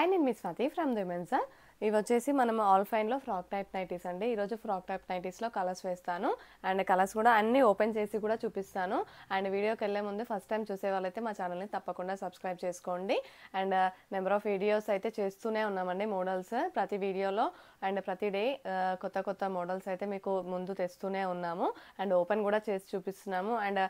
Hi, నేను మీ Swathi from women's. ఇవి వచ్చేసి మనం ఆల్ ఫైన్లో ఫ్రాక్ టైప్ నైటీస్ అండి. ఈరోజు ఫ్రాక్ టైప్ నైటీస్లో కలర్స్ వేస్తాను అండ్ కలర్స్ కూడా అన్నీ ఓపెన్ చేసి కూడా చూపిస్తాను. అండ్ వీడియోకి వెళ్ళే ముందు ఫస్ట్ టైం చూసే వాళ్ళైతే మా ఛానల్ని తప్పకుండా సబ్స్క్రైబ్ చేసుకోండి. అండ్ నెంబర్ ఆఫ్ వీడియోస్ అయితే చేస్తూనే ఉన్నామండి, మోడల్స్ ప్రతి వీడియోలో అండ్ ప్రతి డే కొత్త కొత్త మోడల్స్ అయితే మీకు ముందు తెస్తూనే ఉన్నాము అండ్ ఓపెన్ కూడా చేసి చూపిస్తున్నాము. And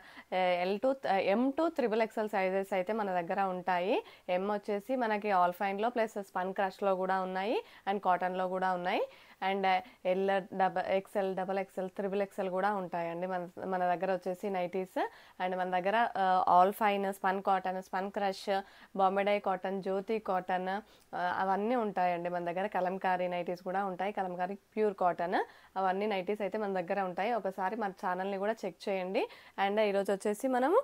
M to XXL sizes అయితే మన దగ్గర ఉంటాయి. M వచ్చేసి మనకి ఆల్ ఫైన్లో ప్లస్ స్పన్ క్రష్లో కూడా ఉన్నాయి అండ్ కాటన్లో కూడా ఉన్నాయి. అండ్ XL, XXL, XXL కూడా ఉంటాయండి మన దగ్గర వచ్చేసి నైటీస్. అండ్ మన దగ్గర all fine, spun cotton, spun crush, Bombay dye cotton, Jyothi cotton అవన్నీ ఉంటాయండి మన దగ్గర. కలంకారీ నైటీస్ కూడా ఉంటాయి, కలంకారీ ప్యూర్ కాటన్, అవన్నీ నైటీస్ అయితే మన దగ్గర ఉంటాయి. ఒకసారి మన ఛానల్ని కూడా చెక్ చేయండి. అండ్ ఈరోజు వచ్చేసి మనము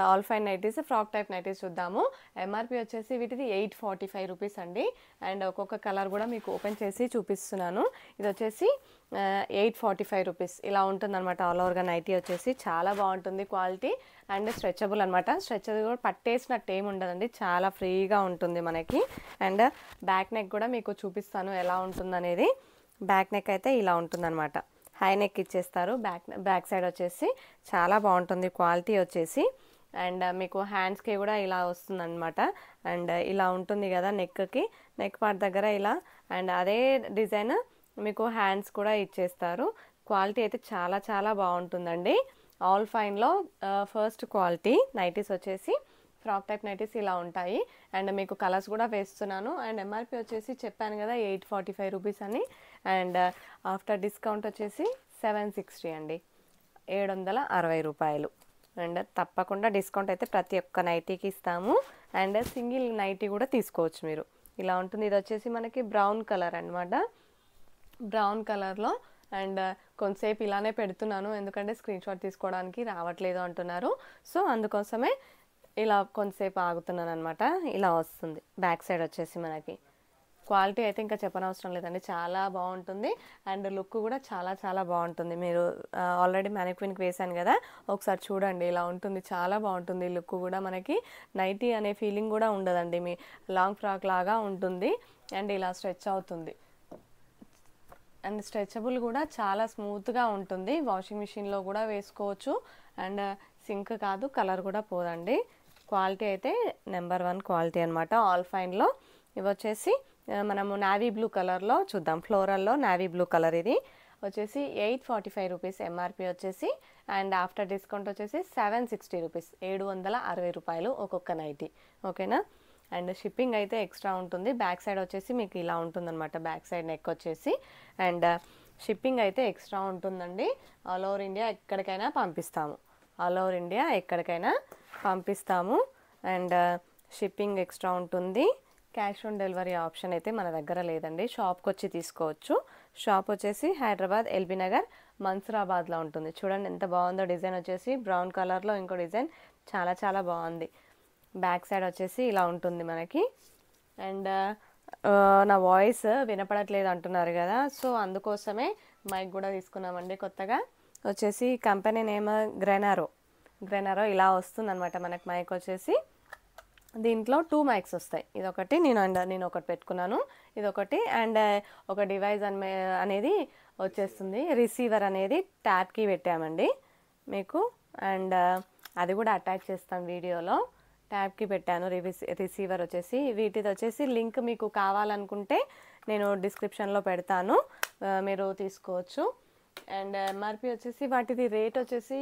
all fine nighties, frock type nighties చూద్దాము. ఎంఆర్పి వచ్చేసి వీటిది 845 రూపీస్ అండి. అండ్ ఒక్కొక్క కలర్ కూడా మీకు ఓపెన్ చేసి చూపిస్తున్నాను. ఇది వచ్చేసి 845 రూపీస్ ఇలా ఉంటుంది అనమాట. ఆల్ ఓవర్గా నైటీ వచ్చేసి చాలా బాగుంటుంది క్వాలిటీ అండ్ స్ట్రెచబుల్ అనమాట. స్ట్రెచబుల్ కూడా పట్టేసినట్టు ఏమి ఉండదండి, చాలా ఫ్రీగా ఉంటుంది మనకి. అండ్ బ్యాక్ నెక్ కూడా మీకు చూపిస్తాను ఎలా ఉంటుంది అనేది. బ్యాక్ నెక్ అయితే ఇలా ఉంటుంది అనమాట, హై నెక్ ఇచ్చేస్తారు. బ్యాక్ సైడ్ వచ్చేసి చాలా బాగుంటుంది క్వాలిటీ వచ్చేసి. అండ్ మీకు హ్యాండ్స్కి కూడా ఇలా వస్తుంది అనమాట. అండ్ ఇలా ఉంటుంది కదా నెక్కి, నెక్ పార్ట్ దగ్గర ఇలా. అండ్ అదే డిజైన్ మీకు హ్యాండ్స్ కూడా ఇచ్చేస్తారు. క్వాలిటీ అయితే చాలా చాలా బాగుంటుందండి. ఆల్ ఫైన్లో ఫస్ట్ క్వాలిటీ నైటీస్ వచ్చేసి ఫ్రాక్ టైప్ నైటీస్ ఇలా ఉంటాయి. అండ్ మీకు కలర్స్ కూడా వేస్తున్నాను. అండ్ ఎంఆర్పి వచ్చేసి చెప్పాను కదా 845 రూపీస్ అని. అండ్ ఆఫ్టర్ డిస్కౌంట్ వచ్చేసి 760 అండి, 760 రూపాయలు. అండ్ తప్పకుండా డిస్కౌంట్ అయితే ప్రతి ఒక్క నైటీకి ఇస్తాము. అండ్ సింగిల్ నైటీ కూడా తీసుకోవచ్చు మీరు. ఇలా ఉంటుంది. ఇది వచ్చేసి మనకి బ్రౌన్ కలర్ అనమాట, బ్రౌన్ కలర్లో. అండ్ కొంతసేపు ఇలానే పెడుతున్నాను ఎందుకంటే స్క్రీన్ షాట్ తీసుకోవడానికి రావట్లేదు అంటున్నారు, సో అందుకోసమే ఇలా కొంతసేపు ఆగుతున్నాను అనమాట. ఇలా వస్తుంది బ్యాక్ సైడ్ వచ్చేసి మనకి. క్వాలిటీ అయితే ఇంకా చెప్పనవసరం లేదండి, చాలా బాగుంటుంది. అండ్ లుక్ కూడా చాలా చాలా బాగుంటుంది. మీరు ఆల్రెడీ మ్యానిక్విన్కి వేసాను కదా, ఒకసారి చూడండి ఇలా ఉంటుంది, చాలా బాగుంటుంది. లుక్ కూడా మనకి నైటీ అనే ఫీలింగ్ కూడా ఉండదండి, మీ లాంగ్ ఫ్రాక్ లాగా ఉంటుంది. అండ్ ఇలా స్ట్రెచ్ అవుతుంది అండ్ స్ట్రెచబుల్ కూడా చాలా స్మూత్గా ఉంటుంది. వాషింగ్ మిషన్లో కూడా వేసుకోవచ్చు. అండ్ సింక్ కాదు, కలర్ కూడా పోదండి. క్వాలిటీ అయితే నెంబర్ 1 క్వాలిటీ అనమాట ఆల్ ఫైన్లో. ఇవి వచ్చేసి మనము నావీ బ్లూ కలర్లో చూద్దాం. ఫ్లోరల్లో నావీ బ్లూ కలర్. ఇది వచ్చేసి 845 రూపీస్ ఎంఆర్పి వచ్చేసి. అండ్ ఆఫ్టర్ డిస్కౌంట్ వచ్చేసి 760 రూపీస్, 760 రూపాయలు ఒక్కొక్క నైటీ. ఓకేనా. అండ్ షిప్పింగ్ అయితే ఎక్స్ట్రా ఉంటుంది. బ్యాక్ సైడ్ వచ్చేసి మీకు ఇలా ఉంటుందన్నమాట, బ్యాక్ సైడ్ నెక్ వచ్చేసి. అండ్ షిప్పింగ్ అయితే ఎక్స్ట్రా ఉంటుందండి. ఆల్ ఓవర్ ఇండియా ఎక్కడికైనా పంపిస్తాము, ఆల్ ఓవర్ ఇండియా ఎక్కడికైనా పంపిస్తాము. అండ్ షిప్పింగ్ ఎక్స్ట్రా ఉంటుంది. క్యాష్ ఆన్ డెలివరీ ఆప్షన్ అయితే మన దగ్గర లేదండి, షాప్కి వచ్చి తీసుకోవచ్చు. షాప్ వచ్చేసి హైదరాబాద్ ఎల్బీ నగర్ మన్సూరాబాద్లో ఉంటుంది. చూడండి ఎంత బాగుందో డిజైన్ వచ్చేసి, బ్రౌన్ కలర్లో ఇంకో డిజైన్ చాలా చాలా బాగుంది. బ్యాక్ సైడ్ వచ్చేసి ఇలా ఉంటుంది మనకి. అండ్ నా వాయిస్ వినపడట్లేదు అంటున్నారు కదా, సో అందుకోసమే మైక్ కూడా తీసుకున్నామండి కొత్తగా. వచ్చేసి కంపెనీ నేమ్ గ్రెనారో ఇలా వస్తుందన్నమాట మనకి మైక్ వచ్చేసి. దీంట్లో 2 మైక్స్ వస్తాయి. ఇదొకటి నేను ఒకటి పెట్టుకున్నాను, ఇదొకటి. అండ్ ఒక డివైస్ అనేది వచ్చేస్తుంది, రిసీవర్ అనేది ట్యాబ్కి పెట్టామండి మీకు. అండ్ అది కూడా అటాచ్ చేస్తాం వీడియోలో. ట్యాబ్కి పెట్టాను రిసీవర్ వచ్చేసి. వీటిది వచ్చేసి లింక్ మీకు కావాలనుకుంటే నేను డిస్క్రిప్షన్లో పెడతాను, మీరు తీసుకోవచ్చు. అండ్ ఎంఆర్పి వచ్చేసి వాటిది రేట్ వచ్చేసి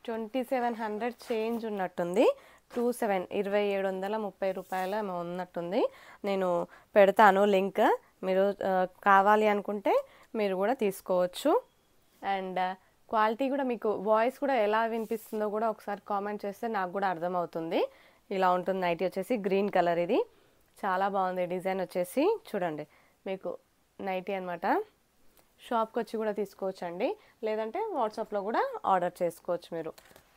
2700 చేంజ్ ఉన్నట్టుంది. 2730 రూపాయలు ఏమో ఉన్నట్టుంది. నేను పెడతాను లింక్, మీరు కావాలి అనుకుంటే మీరు కూడా తీసుకోవచ్చు. అండ్ క్వాలిటీ కూడా మీకు వాయిస్ కూడా ఎలా వినిపిస్తుందో కూడా ఒకసారి కామెంట్ చేస్తే నాకు కూడా అర్థమవుతుంది. ఇలా ఉంటుంది నైటీ వచ్చేసి. గ్రీన్ కలర్, ఇది చాలా బాగుంది డిజైన్ వచ్చేసి. చూడండి మీకు నైటీ అనమాట. షాప్కి వచ్చి కూడా తీసుకోవచ్చు అండి, లేదంటే వాట్సాప్లో కూడా ఆర్డర్ చేసుకోవచ్చు మీరు.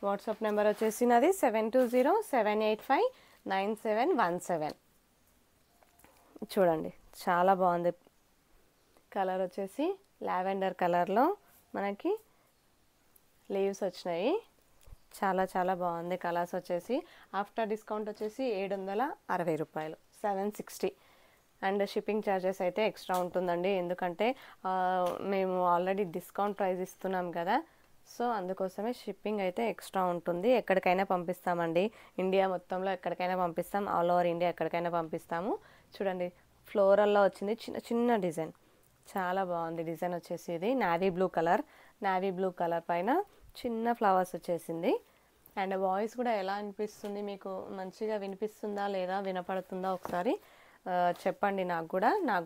వాట్సాప్ నెంబర్ వచ్చేసి నాది 7207859717. చూడండి చాలా బాగుంది. కలర్ వచ్చేసి లావెండర్ కలర్లో మనకి లీవ్స్ వచ్చినాయి, చాలా చాలా బాగుంది. కలర్స్ వచ్చేసి ఆఫ్టర్ డిస్కౌంట్ వచ్చేసి 760 రూపాయలు, 760. అండ్ షిప్పింగ్ ఛార్జెస్ అయితే ఎక్స్ట్రా ఉంటుందండి, ఎందుకంటే మేము ఆల్రెడీ డిస్కౌంట్ ప్రైస్ ఇస్తున్నాం కదా, సో అందుకోసమే షిప్పింగ్ అయితే ఎక్స్ట్రా ఉంటుంది. ఎక్కడికైనా పంపిస్తామండి, ఇండియా మొత్తంలో ఎక్కడికైనా పంపిస్తాం, ఆల్ ఓవర్ ఇండియా ఎక్కడికైనా పంపిస్తాము. చూడండి ఫ్లోరల్లో వచ్చింది, చిన్న చిన్న డిజైన్, చాలా బాగుంది డిజైన్ వచ్చేసి. ఇది నావీ బ్లూ కలర్ పైన చిన్న ఫ్లవర్స్ వచ్చేసింది. అండ్ వాయిస్ కూడా ఎలా అనిపిస్తుంది మీకు, మంచిగా వినిపిస్తుందా లేదా వినపడుతుందా ఒకసారి చెప్పండి, నాకు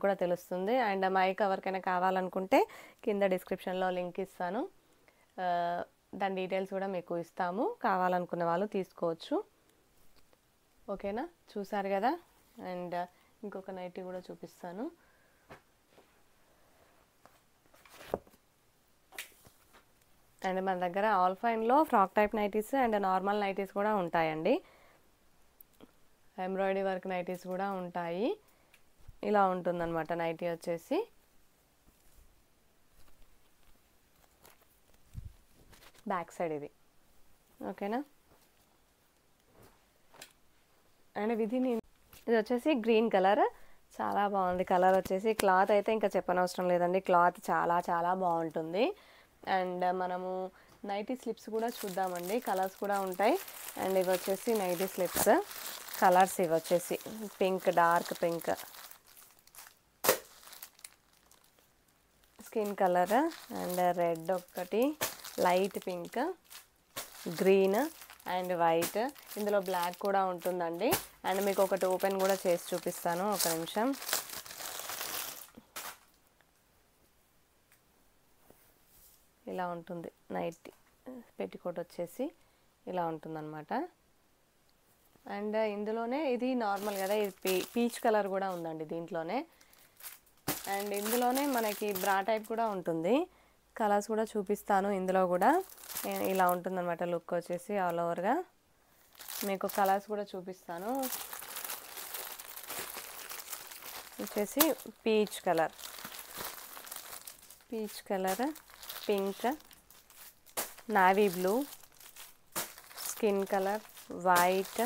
కూడా తెలుస్తుంది. అండ్ మైక్ ఎవరికైనా కావాలనుకుంటే కింద డిస్క్రిప్షన్లో లింక్ ఇస్తాను, దాని డీటెయిల్స్ కూడా మీకు ఇస్తాము, కావాలనుకునే వాళ్ళు తీసుకోవచ్చు. ఓకేనా, చూసారు కదా. అండ్ ఇంకొక నైటీ కూడా చూపిస్తాను. అండ్ మన దగ్గర ఆల్ఫైన్లో frock type nighties and normal nighties కూడా ఉంటాయండి, ఎంబ్రాయిడరీ వర్క్ నైటీస్ కూడా ఉంటాయి. ఇలా ఉంటుందన్నమాట నైటీ వచ్చేసి. బ్యాక్ సైడ్ ఇది, ఓకేనా. అండ్ ఇది వచ్చేసి గ్రీన్ కలర్, చాలా బాగుంది కలర్ వచ్చేసి. క్లాత్ అయితే ఇంకా చెప్పనవసరం లేదండి, క్లాత్ చాలా చాలా బాగుంటుంది. అండ్ మనము నైటీ స్లిప్స్ కూడా చూద్దామండి, కలర్స్ కూడా ఉంటాయి. అండ్ ఇవి వచ్చేసి నైటీ స్లిప్స్ కలర్స్, ఇవి వచ్చేసి pink, dark pink, skin colour, and red ఒకటి, light pink, green and white. ఇందులో బ్లాక్ కూడా ఉంటుందండి. అండ్ మీకు ఒకటి ఓపెన్ కూడా చేసి చూపిస్తాను, ఒక నిమిషం. ఇలా ఉంటుంది నైటీ, పెట్టికోట్ వచ్చేసి ఇలా ఉంటుందన్నమాట. అండ్ ఇందులోనే ఇది నార్మల్ కదా, ఇది పీచ్ కలర్ కూడా ఉందండి దీంట్లోనే. అండ్ ఇందులోనే మనకి బ్రా టైప్ కూడా ఉంటుంది, కలర్స్ కూడా చూపిస్తాను. ఇందులో కూడా ఇలా ఉంటుందన్నమాట లుక్ వచ్చేసి ఆల్ ఓవర్గా. మీకు కలర్స్ కూడా చూపిస్తాను. వచ్చేసి peach colour, pink, navy blue, skin colour, white,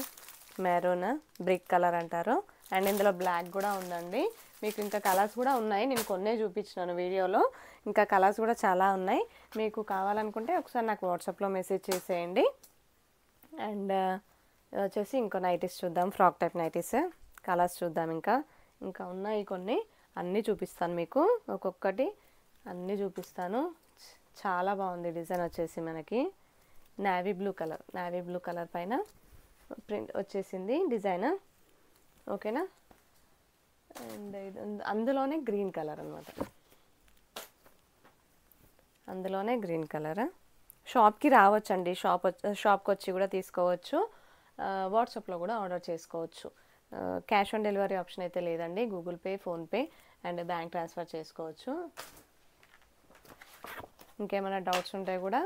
maroon, brick colour అంటారు. అండ్ ఇందులో బ్లాక్ కూడా ఉందండి. మీకు ఇంకా కలర్స్ కూడా ఉన్నాయి, నేను కొన్నే చూపించినాను వీడియోలో, ఇంకా కలర్స్ కూడా చాలా ఉన్నాయి. మీకు కావాలనుకుంటే ఒకసారి నాకు వాట్సాప్లో మెసేజ్ చేసేయండి. అండ్ వచ్చేసి ఇంకో నైటీస్ చూద్దాం, ఫ్రాక్ టైప్ నైటీస్ కలర్స్ చూద్దాం. ఇంకా ఉన్నాయి కొన్ని, అన్నీ చూపిస్తాను మీకు, ఒక్కొక్కటి అన్నీ చూపిస్తాను. చాలా బాగుంది డిజైన్ వచ్చేసి. మనకి నావీ బ్లూ కలర్ పైన ప్రింట్ వచ్చేసింది డిజైన్, ఓకేనా. అండ్ అందులోనే గ్రీన్ కలర్ అనమాట, అందులోనే గ్రీన్ కలర్. షాప్కి రావచ్చండి, షాప్కి వచ్చి కూడా తీసుకోవచ్చు, వాట్సాప్లో కూడా ఆర్డర్ చేసుకోవచ్చు. క్యాష్ ఆన్ డెలివరీ ఆప్షన్ అయితే లేదండి, Google pay, PhonePe and bank transfer చేసుకోవచ్చు. ఇంకేమైనా డౌట్స్ ఉంటే కూడా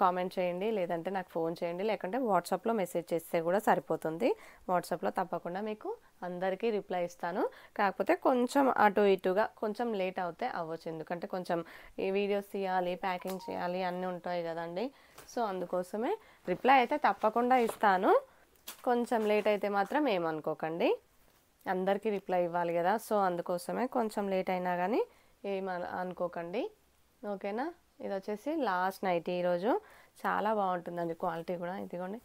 కామెంట్ చేయండి, లేదంటే నాకు ఫోన్ చేయండి, లేకుంటే వాట్సాప్లో మెసేజ్ చేస్తే కూడా సరిపోతుంది. వాట్సాప్లో తప్పకుండా మీకు అందరికీ రిప్లై ఇస్తాను. కాకపోతే కొంచెం అటు ఇటుగా కొంచెం లేట్ అవుతే అవ్వచ్చు, ఎందుకంటే కొంచెం ఈ వీడియోస్ తీయాలి, ప్యాకింగ్ చేయాలి, అన్నీ ఉంటాయి కదండి. సో అందుకోసమే రిప్లై అయితే తప్పకుండా ఇస్తాను, కొంచెం లేట్ అయితే మాత్రం ఏమనుకోకండి, అందరికీ రిప్లై ఇవ్వాలి కదా. సో అందుకోసమే కొంచెం లేట్ అయినా కానీ అనుకోకండి, ఓకేనా. ఇది వచ్చేసి లాస్ట్ నైట్ ఈరోజు, చాలా బాగుంటుందండి క్వాలిటీ కూడా. ఇదిగోండి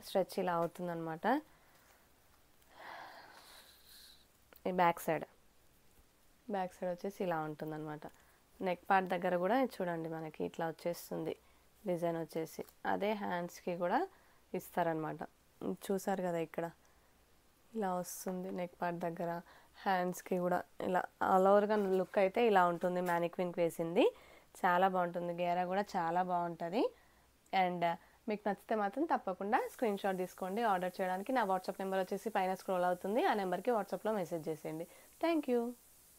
స్ట్రెచ్ ఇలా అవుతుందన్నమాట. ఈ బ్యాక్ సైడ్ వచ్చేసి ఇలా ఉంటుందన్నమాట. నెక్ పార్ట్ దగ్గర కూడా చూడండి మనకి ఇట్లా వచ్చేస్తుంది డిజైన్ వచ్చేసి. అదే హ్యాండ్స్కి కూడా ఇస్తారనమాట, చూసారు కదా ఇక్కడ ఇలా వస్తుంది నెక్ పార్ట్ దగ్గర, హ్యాండ్స్కి కూడా ఇలా ఆల్ ఓవర్గా లుక్ అయితే ఇలా ఉంటుంది. మ్యానిక్విన్కి వేసింది, చాలా బాగుంటుంది, గేరా కూడా చాలా బాగుంటుంది. అండ్ మీకు నచ్చితే మాత్రం తప్పకుండా స్క్రీన్ షాట్ తీసుకోండి. ఆర్డర్ చేయడానికి నా వాట్సాప్ నెంబర్ వచ్చేసి పైన స్క్రోల్ అవుతుంది, ఆ నెంబర్కి వాట్సాప్లో మెసేజ్ చేసేయండి. Thank you.